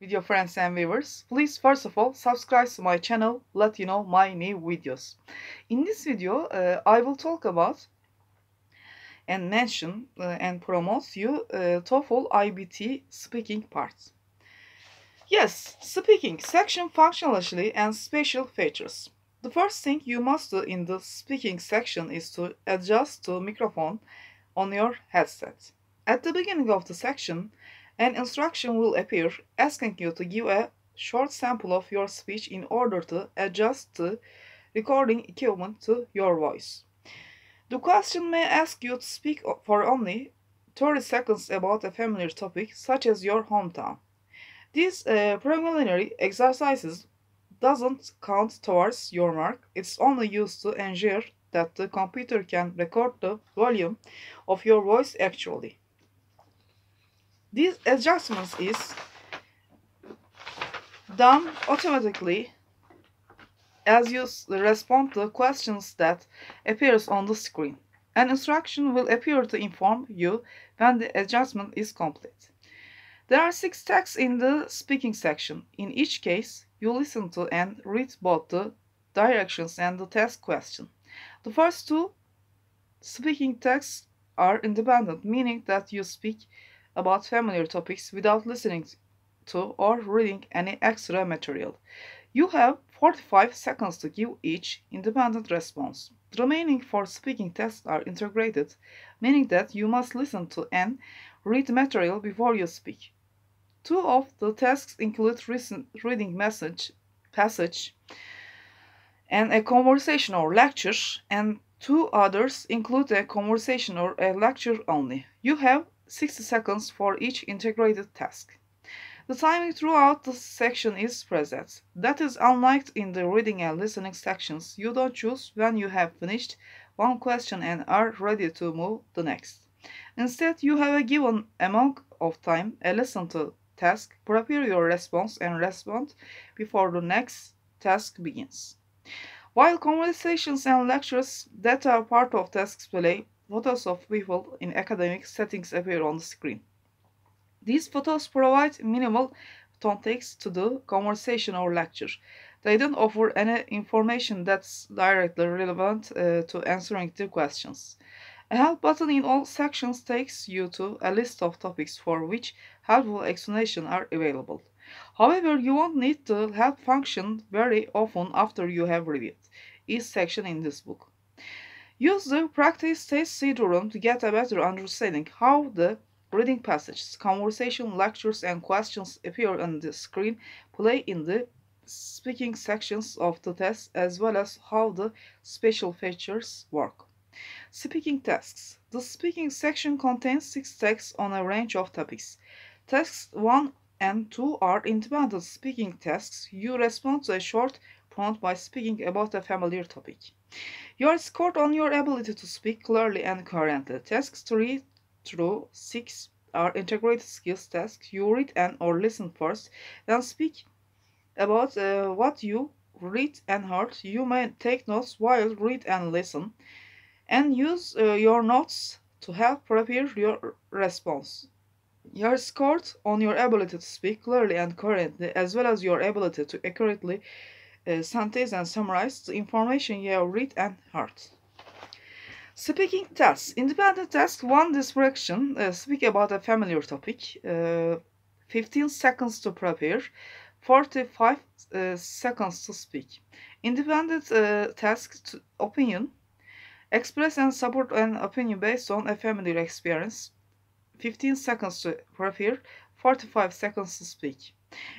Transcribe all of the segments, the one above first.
Video friends and viewers, please first of all subscribe to my channel, let you know my new videos. In this video, I will talk about and mention and promote you Toefl Ibt speaking part. Yes, speaking, section functionality and special features. The first thing you must do in the speaking section is to adjust the microphone on your headset. At the beginning of the section, an instruction will appear asking you to give a short sample of your speech in order to adjust the recording equipment to your voice. The question may ask you to speak for only 30 seconds about a familiar topic, such as your hometown. These preliminary exercises doesn't count towards your mark. It's only used to ensure that the computer can record the volume of your voice actually. These adjustments is done automatically as you respond to questions that appears on the screen. An instruction will appear to inform you when the adjustment is complete. There are 6 texts in the speaking section. In each case, you listen to and read both the directions and the test question. The first 2 speaking texts are independent, meaning that you speak about familiar topics without listening to or reading any extra material. You have 45 seconds to give each independent response. The remaining 4 speaking tests are integrated, meaning that you must listen to and read material before you speak. 2 of the tasks include reading passage and a conversation or lecture, and 2 others include a conversation or a lecture only. You have 60 seconds for each integrated task. The timing throughout the section is preset. That is unlike in the reading and listening sections. You don't choose when you have finished one question and are ready to move the next. Instead, you have a given amount of time, a listen to task, prepare your response and respond before the next task begins. While conversations and lectures that are part of tasks play, photos of people in academic settings appear on the screen. These photos provide minimal context to the conversation or lecture. They don't offer any information that's directly relevant to answering the questions. A help button in all sections takes you to a list of topics for which helpful explanations are available. However, you won't need the help function very often after you have reviewed each section in this book. Use the practice test CD-ROM to get a better understanding how the reading passages, conversation, lectures, and questions appear on the screen, play in the speaking sections of the test, as well as how the special features work. Speaking tasks. The speaking section contains 6 texts on a range of topics. Tasks 1 and 2 are independent speaking tasks. You respond to a short prompt by speaking about a familiar topic. You are scored on your ability to speak clearly and coherently. Tasks 3 through 6 are integrated skills tasks. You read and or listen first, then speak about what you read and heard. You may take notes while read and listen, and use your notes to help prepare your response. You are scored on your ability to speak clearly and coherently, as well as your ability to accurately synthesize and summarize the information you have read and heard. Speaking tasks. Independent task 1 description. Speak about a familiar topic. 15 seconds to prepare. 45 seconds to speak. Independent task 2, opinion. Express and support an opinion based on a familiar experience. 15 seconds to prepare, 45 seconds to speak.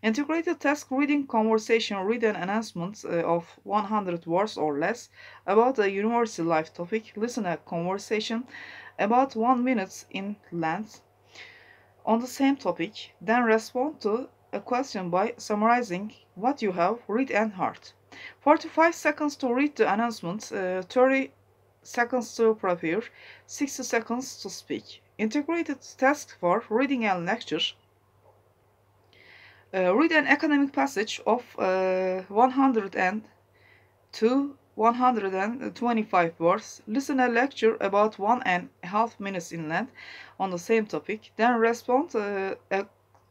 Integrated task reading conversation. Read an announcement of 100 words or less about a university life topic. Listen a conversation about 1 minute in length on the same topic. Then respond to a question by summarizing what you have read and heard. 45 seconds to read the announcement. 30 seconds to prepare, 60 seconds to speak. Integrated task for reading and lecture. Read an academic passage of 100 to 125 words. Listen a lecture about 1.5 minutes in length on the same topic. Then respond a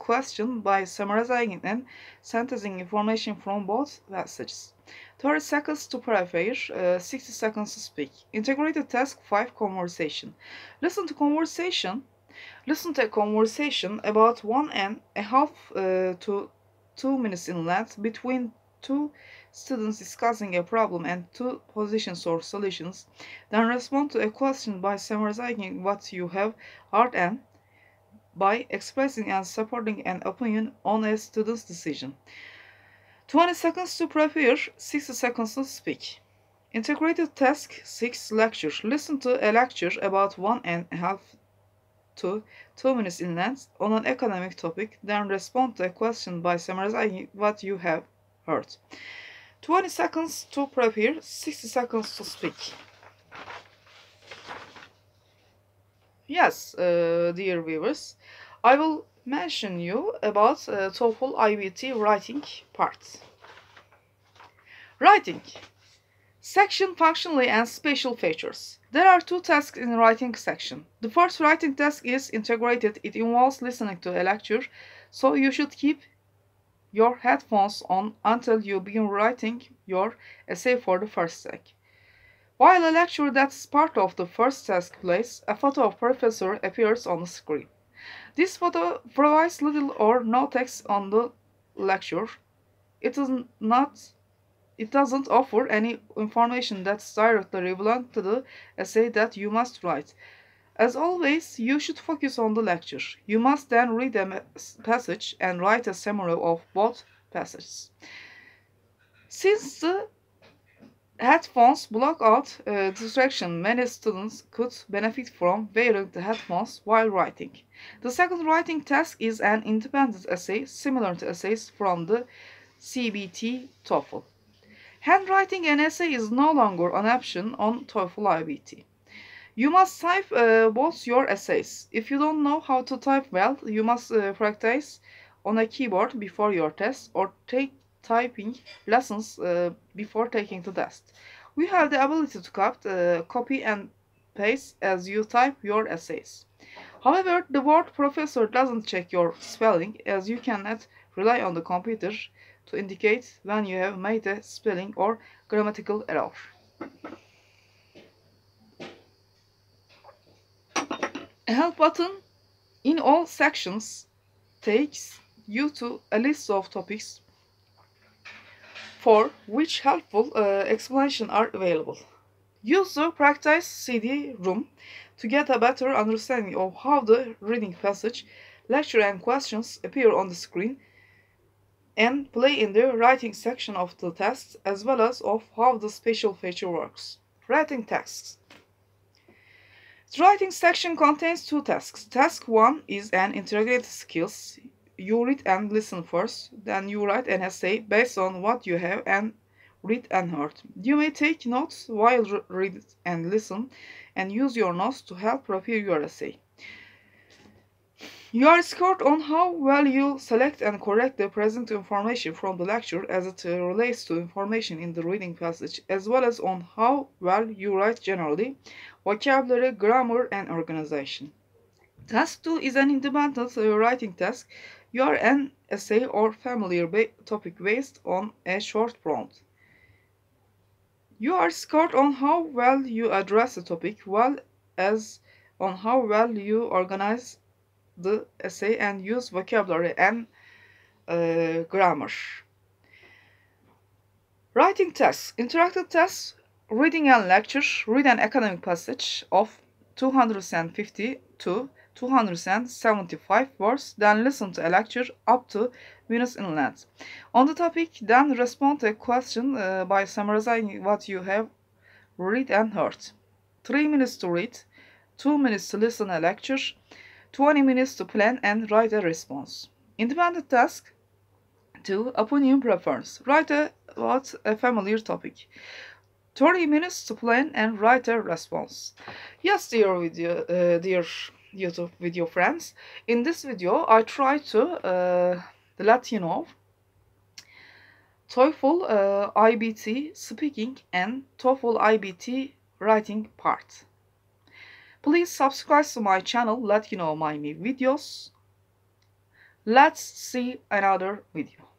question by summarizing and synthesizing information from both passages. 30 seconds to prepare, 60 seconds to speak. Integrated task 5, conversation. Listen to a conversation about 1.5 to 2 minutes in length between two students discussing a problem and two positions or solutions. Then respond to a question by summarizing what you have heard and by expressing and supporting an opinion on a student's decision. 20 seconds to prepare, 60 seconds to speak. Integrated task 6, lecture. Listen to a lecture about 1.5 to 2 minutes in length on an academic topic, then respond to a question by summarizing what you have heard. 20 seconds to prepare, 60 seconds to speak. Yes, dear viewers, I will mention you about Toefl Ibt writing part. Writing. Section functionally and special features. There are two tasks in the writing section. The first writing task is integrated. It involves listening to a lecture, so you should keep your headphones on until you begin writing your essay for the first task. While a lecture that's part of the first task plays, a photo of professor appears on the screen. This photo provides little or no text on the lecture. It doesn't offer any information that's directly relevant to the essay that you must write. As always, you should focus on the lecture. You must then read a passage and write a summary of both passages. Since the headphones block out distraction, many students could benefit from wearing the headphones while writing. The second writing task is an independent essay, similar to essays from the CBT TOEFL. Handwriting an essay is no longer an option on Toefl Ibt. You must type both your essays. If you don't know how to type well, you must practice on a keyboard before your test or take typing lessons before taking the test. We have the ability to copy and paste as you type your essays. However, the word professor doesn't check your spelling, as you cannot rely on the computer to indicate when you have made a spelling or grammatical error. A help button in all sections takes you to a list of topics for which helpful explanations are available. Use the practice CD-ROM to get a better understanding of how the reading passage, lecture and questions appear on the screen and play in the writing section of the test, as well as of how the special feature works. Writing tasks. The writing section contains two tasks. Task 1 is an integrated skills. You read and listen first, then you write an essay based on what you have and read and heard. You may take notes while read and listen, and use your notes to help prepare your essay. You are scored on how well you select and correct the present information from the lecture as it relates to information in the reading passage, as well as on how well you write generally, vocabulary, grammar, and organization. Task 2 is an independent writing task. You are an essay or familiar topic based on a short prompt. You are scored on how well you address the topic, well as on how well you organize the essay and use vocabulary and grammar. Writing tasks. Interactive tasks. Reading and lecture. Read an academic passage of 250 to 275 words, then listen to a lecture up to minutes in length. On the topic, then respond to a question by summarizing what you have read and heard. 3 minutes to read, 2 minutes to listen a lecture, 20 minutes to plan and write a response. Independent task 2. Opinion preference. Write about a familiar topic. 30 minutes to plan and write a response. Yes, dear YouTube video friends, in this video I try to let you know Toefl Ibt speaking and Toefl Ibt writing part. Please subscribe to my channel, let you know my new videos. Let's see another video.